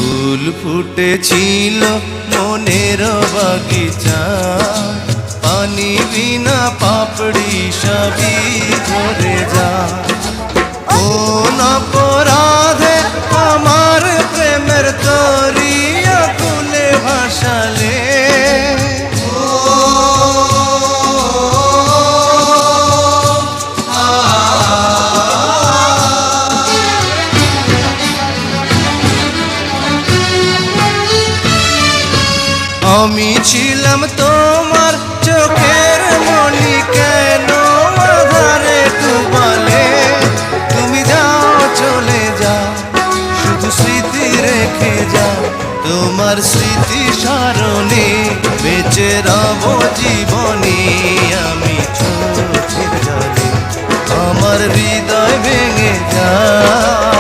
ফুল ফুটেছিল মনের বাগিচা, পানি বিনা পাপড়ি সবই ঝরে যায়। কোন অপরাধে আমার প্রেমের তরিয়া কুলে ভাসালে, আমি ছিলাম তোমার চোখের মনি, কেন আধারে ডুবালে? তুমি যাও চলে যাও, শুধু স্মৃতি রেখে যাও। তোমার স্মৃতি স্মরণে বেঁচে রব জীবনে। আমি চোখের জলে আমার হৃদয় ভেঙে যায়।